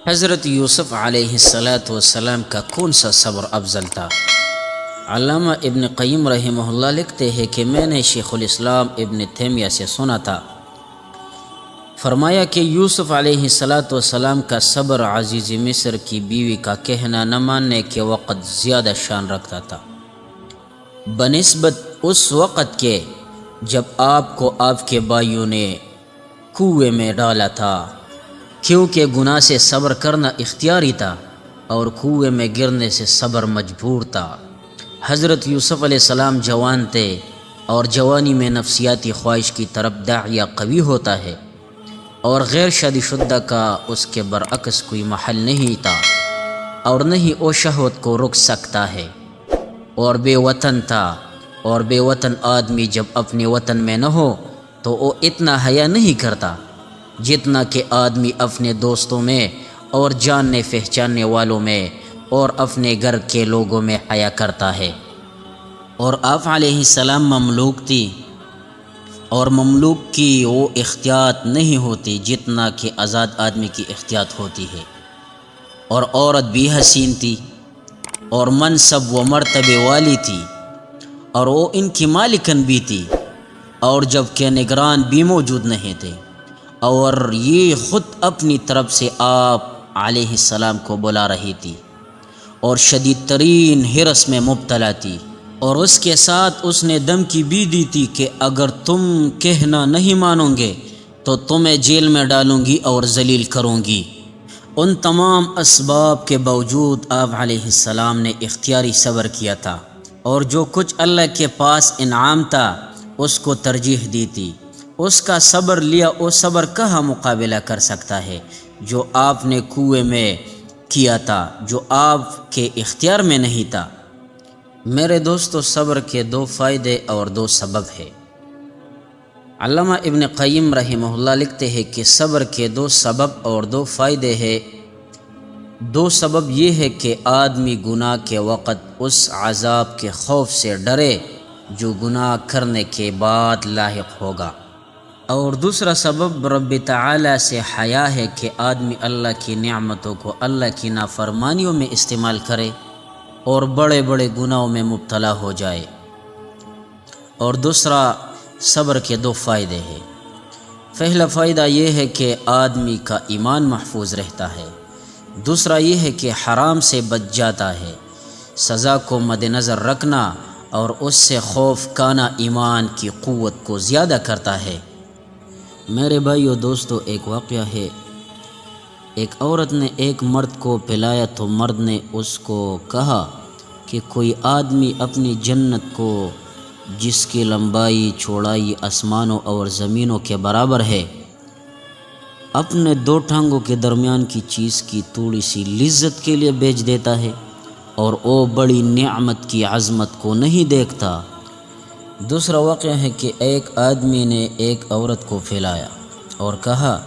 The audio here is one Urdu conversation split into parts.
حضرت یوسف علیہ السلام کا کون سا صبر افضل تھا؟ علامہ ابن قیم رحمہ اللہ لکھتے ہیں کہ میں نے شیخ الاسلام ابن تیمیہ سے سنا تھا، فرمایا کہ یوسف علیہ السلام کا صبر عزیز مصر کی بیوی کا کہنا نہ ماننے کے وقت زیادہ شان رکھتا تھا بنسبت اس وقت کے جب آپ کو آپ کے بھائیوں نے کنویں میں ڈالا تھا، کیونکہ گناہ سے صبر کرنا اختیاری تھا اور کنویں میں گرنے سے صبر مجبور تھا۔ حضرت یوسف علیہ السلام جوان تھے اور جوانی میں نفسیاتی خواہش کی طرف داعیہ قوی ہوتا ہے، اور غیر شادی شدہ کا اس کے برعکس کوئی محل نہیں تھا، اور نہ ہی وہ شہوت کو رک سکتا ہے، اور بے وطن تھا، اور بے وطن آدمی جب اپنے وطن میں نہ ہو تو وہ اتنا حیا نہیں کرتا جتنا کہ آدمی اپنے دوستوں میں اور جاننے پہچاننے والوں میں اور اپنے گھر کے لوگوں میں حیا کرتا ہے۔ اور آپ علیہ السلام مملوک تھی، اور مملوک کی وہ احتیاط نہیں ہوتی جتنا کہ آزاد آدمی کی احتیاط ہوتی ہے، اور عورت بھی حسین تھی اور منصب و مرتبے والی تھی، اور وہ ان کی مالکن بھی تھی، اور جب کہ نگران بھی موجود نہیں تھے، اور یہ خود اپنی طرف سے آپ علیہ السلام کو بلا رہی تھی اور شدید ترین حرص میں مبتلا تھی، اور اس کے ساتھ اس نے دھمکی بھی دی تھی کہ اگر تم کہنا نہیں مانو گے تو تمہیں جیل میں ڈالوں گی اور ذلیل کروں گی۔ ان تمام اسباب کے باوجود آپ علیہ السلام نے اختیاری صبر کیا تھا، اور جو کچھ اللہ کے پاس انعام تھا اس کو ترجیح دی تھی۔ اس کا صبر لیا، وہ صبر کہاں مقابلہ کر سکتا ہے جو آپ نے کنویں میں کیا تھا، جو آپ کے اختیار میں نہیں تھا۔ میرے دوستو، صبر کے دو فائدے اور دو سبب ہیں۔ علامہ ابن قیم رحمہ اللہ لکھتے ہیں کہ صبر کے دو سبب اور دو فائدے ہیں۔ دو سبب یہ ہے کہ آدمی گناہ کے وقت اس عذاب کے خوف سے ڈرے جو گناہ کرنے کے بعد لاحق ہوگا، اور دوسرا سبب رب تعالی سے حیا ہے کہ آدمی اللہ کی نعمتوں کو اللہ کی نافرمانیوں میں استعمال کرے اور بڑے بڑے گناہوں میں مبتلا ہو جائے۔ اور دوسرا صبر کے دو فائدے ہیں۔ پہلا فائدہ یہ ہے کہ آدمی کا ایمان محفوظ رہتا ہے، دوسرا یہ ہے کہ حرام سے بچ جاتا ہے۔ سزا کو مد نظر رکھنا اور اس سے خوف کھانا ایمان کی قوت کو زیادہ کرتا ہے۔ میرے بھائیو دوستو، ایک واقعہ ہے۔ ایک عورت نے ایک مرد کو پلایا تو مرد نے اس کو کہا کہ کوئی آدمی اپنی جنت کو، جس کی لمبائی چوڑائی آسمانوں اور زمینوں کے برابر ہے، اپنے دو ٹانگوں کے درمیان کی چیز کی تھوڑی سی لذت کے لیے بیچ دیتا ہے، اور وہ بڑی نعمت کی عظمت کو نہیں دیکھتا۔ دوسرا واقعہ ہے کہ ایک آدمی نے ایک عورت کو پھیلایا اور کہا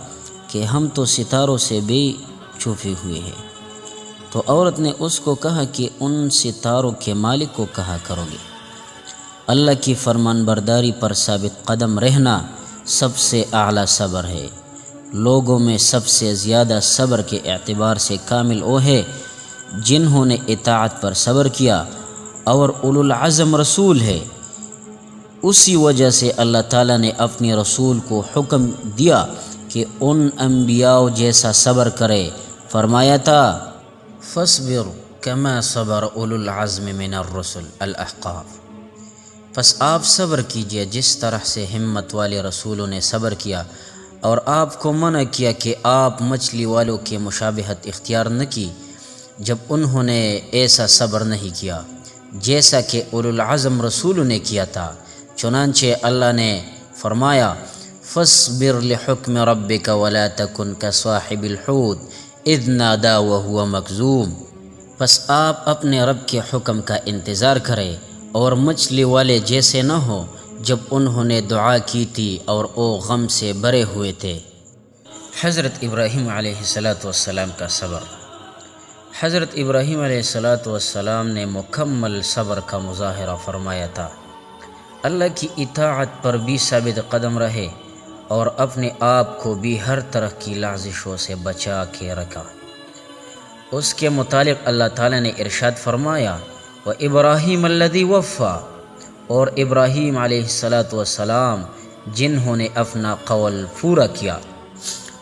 کہ ہم تو ستاروں سے بھی چھپے ہوئے ہیں، تو عورت نے اس کو کہا کہ ان ستاروں کے مالک کو کہا کرو گے۔ اللہ کی فرمان برداری پر ثابت قدم رہنا سب سے اعلیٰ صبر ہے۔ لوگوں میں سب سے زیادہ صبر کے اعتبار سے کامل وہ ہے جنہوں نے اطاعت پر صبر کیا، اور اولو العزم رسول ہے۔ اسی وجہ سے اللہ تعالیٰ نے اپنے رسول کو حکم دیا کہ ان انبیاء جیسا صبر کرے۔ فرمایا تھا فاصبر کما صبر اولو العزم من الرسل الاحقاف، پس آپ صبر کیجئے جس طرح سے ہمت والے رسولوں نے صبر کیا، اور آپ کو منع کیا کہ آپ مچھلی والوں کے مشابہت اختیار نہ کی جب انہوں نے ایسا صبر نہیں کیا جیسا کہ اولو العزم رسولوں نے کیا تھا۔ چنانچہ اللہ نے فرمایا فاصبر لحکم ربک ولا تکن کصاحب الحوت اذ نادی وہو مکظوم، پس آپ اپنے رب کے حکم کا انتظار کریں اور مچھلی والے جیسے نہ ہو جب انہوں نے دعا کی تھی اور وہ غم سے بھرے ہوئے تھے۔ حضرت ابراہیم علیہ السلام کا صبر۔ حضرت ابراہیم علیہ السلام نے مکمل صبر کا مظاہرہ فرمایا تھا۔ اللہ کی اطاعت پر بھی ثابت قدم رہے اور اپنے آپ کو بھی ہر طرح کی لغزشوں سے بچا کے رکھا۔ اس کے متعلق اللہ تعالیٰ نے ارشاد فرمایا وَإِبْرَاهِيمَ الَّذِي وَفَّى، اور ابراہیم علیہ السلام جنہوں نے اپنا قول پورا کیا۔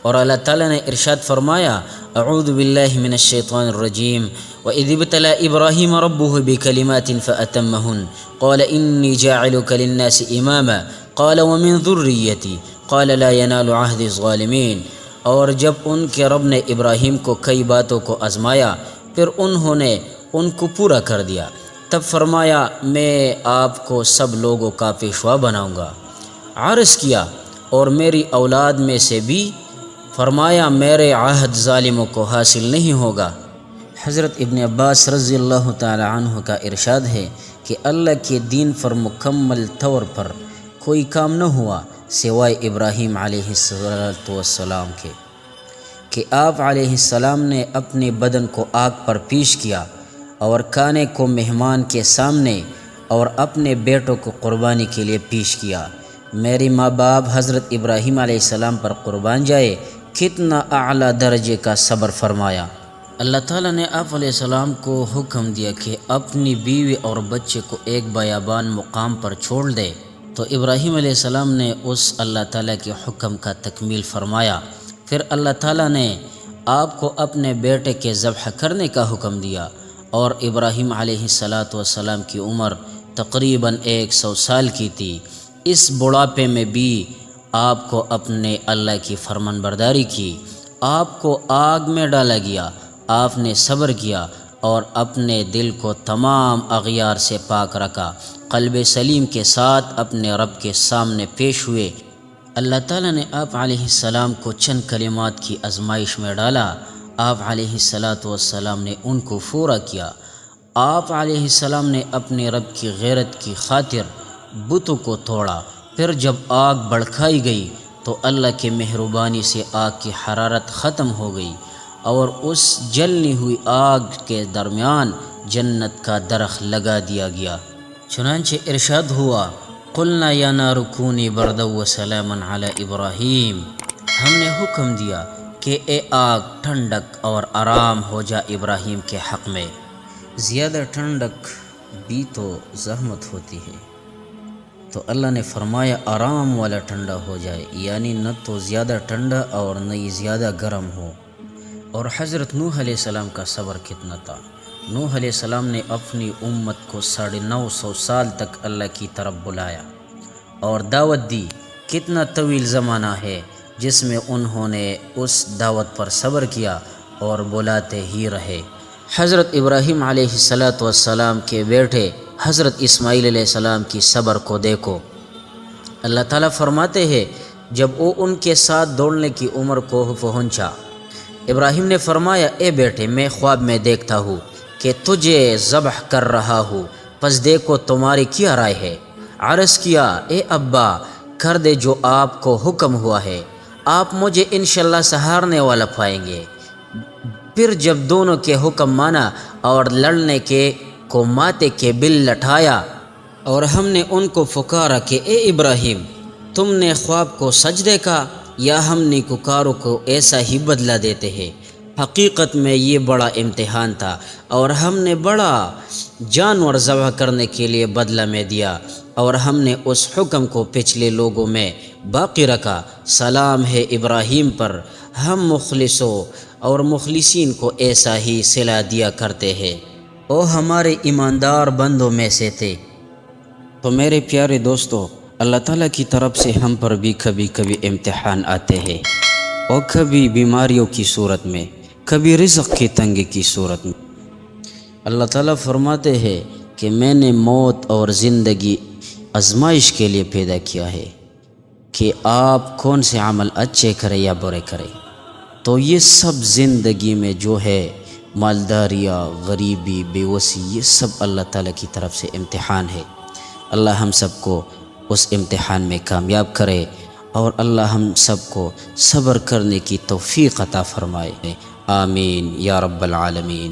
اور اللہ تعالیٰ نے ارشاد فرمایا اعوذ باللہ من الشیطان الرجیم وَإِذِ ابْتَلَىٰ إِبْرَاهِيمَ رَبُّهُ بِكَلِمَاتٍ فَأَتَمَّهُنَّ قَالَ إِنِّي جَاعِلُكَ لِلنَّاسِ إِمَامًا قَالَ وَمِن ذُرِّيَّتِي قَالَ لَا يَنَالُ عَهْدِ الظَّالِمِينَ۔ اور جب ان کے رب نے ابراہیم کو کئی باتوں کو آزمایا، پھر انہوں نے ان کو پورا کر دیا، تب فرمایا میں آپ کو سب لوگوں کا پیشوا بناؤں گا۔ عرض کیا اور میری اولاد میں سے بھی، فرمایا میرے عہد ظالموں کو حاصل نہیں ہوگا۔ حضرت ابن عباس رضی اللہ تعالی عنہ کا ارشاد ہے کہ اللہ کے دین پر مکمل طور پر کوئی کام نہ ہوا سوائے ابراہیم علیہ السلام کے، کہ آپ علیہ السلام نے اپنے بدن کو آگ پر پیش کیا اور کھانے کو مہمان کے سامنے اور اپنے بیٹوں کو قربانی کے لیے پیش کیا۔ میری ماں باپ حضرت ابراہیم علیہ السلام پر قربان جائے، کتنا اعلیٰ درجے کا صبر فرمایا۔ اللہ تعالیٰ نے آپ علیہ السلام کو حکم دیا کہ اپنی بیوی اور بچے کو ایک بیابان مقام پر چھوڑ دے، تو ابراہیم علیہ السلام نے اس اللہ تعالیٰ کے حکم کا تکمیل فرمایا۔ پھر اللہ تعالیٰ نے آپ کو اپنے بیٹے کے ذبح کرنے کا حکم دیا، اور ابراہیم علیہ السلام کی عمر تقریباً 100 سال کی تھی۔ اس بڑھاپے میں بھی آپ کو اپنے اللہ کی فرمان برداری کی، آپ کو آگ میں ڈالا گیا، آپ نے صبر کیا اور اپنے دل کو تمام اغیار سے پاک رکھا، قلب سلیم کے ساتھ اپنے رب کے سامنے پیش ہوئے۔ اللہ تعالیٰ نے آپ علیہ السلام کو چند کلمات کی آزمائش میں ڈالا، آپ علیہ السلام نے ان کو پورا کیا۔ آپ علیہ السلام نے اپنے رب کی غیرت کی خاطر بتوں کو توڑا، پھر جب آگ بھڑکائی گئی تو اللہ کے مہربانی سے آگ کی حرارت ختم ہو گئی، اور اس جلنی ہوئی آگ کے درمیان جنت کا درخت لگا دیا گیا۔ چنانچہ ارشاد ہوا قلنا یا نار کونی بردا وسلاما علی ابراہیم، ہم نے حکم دیا کہ اے آگ ٹھنڈک اور آرام ہو جا ابراہیم کے حق میں۔ زیادہ ٹھنڈک بھی تو زحمت ہوتی ہے، تو اللہ نے فرمایا آرام والا ٹھنڈا ہو جائے، یعنی نہ تو زیادہ ٹھنڈا اور نہ ہی زیادہ گرم ہو۔ اور حضرت نوح علیہ السلام کا صبر کتنا تھا۔ نوح علیہ السلام نے اپنی امت کو 950 سال تک اللہ کی طرف بلایا اور دعوت دی۔ کتنا طویل زمانہ ہے جس میں انہوں نے اس دعوت پر صبر کیا اور بلاتے ہی رہے۔ حضرت ابراہیم علیہ السلام کے بیٹے حضرت اسماعیل علیہ السلام کی صبر کو دیکھو۔ اللہ تعالیٰ فرماتے ہیں جب وہ ان کے ساتھ دوڑنے کی عمر کو پہنچا، ابراہیم نے فرمایا اے بیٹے میں خواب میں دیکھتا ہوں کہ تجھے ذبح کر رہا ہوں، پس دیکھو تمہاری کیا رائے ہے؟ عرض کیا اے ابا کر دے جو آپ کو حکم ہوا ہے، آپ مجھے انشاءاللہ سہارنے والا پائیں گے۔ پھر جب دونوں کے حکم مانا اور لڑنے کے کو ماتے کے بل لٹھایا، اور ہم نے ان کو پکارا کہ اے ابراہیم تم نے خواب کو سچ دیکھا یا ہم نیکوکاروں کو ایسا ہی بدلہ دیتے ہیں؟ حقیقت میں یہ بڑا امتحان تھا، اور ہم نے بڑا جانور ذبح کرنے کے لیے بدلہ میں دیا، اور ہم نے اس حکم کو پچھلے لوگوں میں باقی رکھا۔ سلام ہے ابراہیم پر، ہم مخلصوں اور مخلصین کو ایسا ہی صلہ دیا کرتے ہیں، وہ ہمارے ایماندار بندوں میں سے تھے۔ تو میرے پیارے دوستو، اللہ تعالیٰ کی طرف سے ہم پر بھی کبھی کبھی امتحان آتے ہیں، اور کبھی بیماریوں کی صورت میں، کبھی رزق کی تنگی کی صورت میں۔ اللہ تعالیٰ فرماتے ہیں کہ میں نے موت اور زندگی آزمائش کے لیے پیدا کیا ہے کہ آپ کون سے عمل اچھے کرے یا برے کرے۔ تو یہ سب زندگی میں جو ہے مالداریاں، غریبی، بیوسی، یہ سب اللہ تعالیٰ کی طرف سے امتحان ہے۔ اللہ ہم سب کو اس امتحان میں کامیاب کرے، اور اللہ ہم سب کو صبر کرنے کی توفیق عطا فرمائے۔ آمین یا رب العالمین۔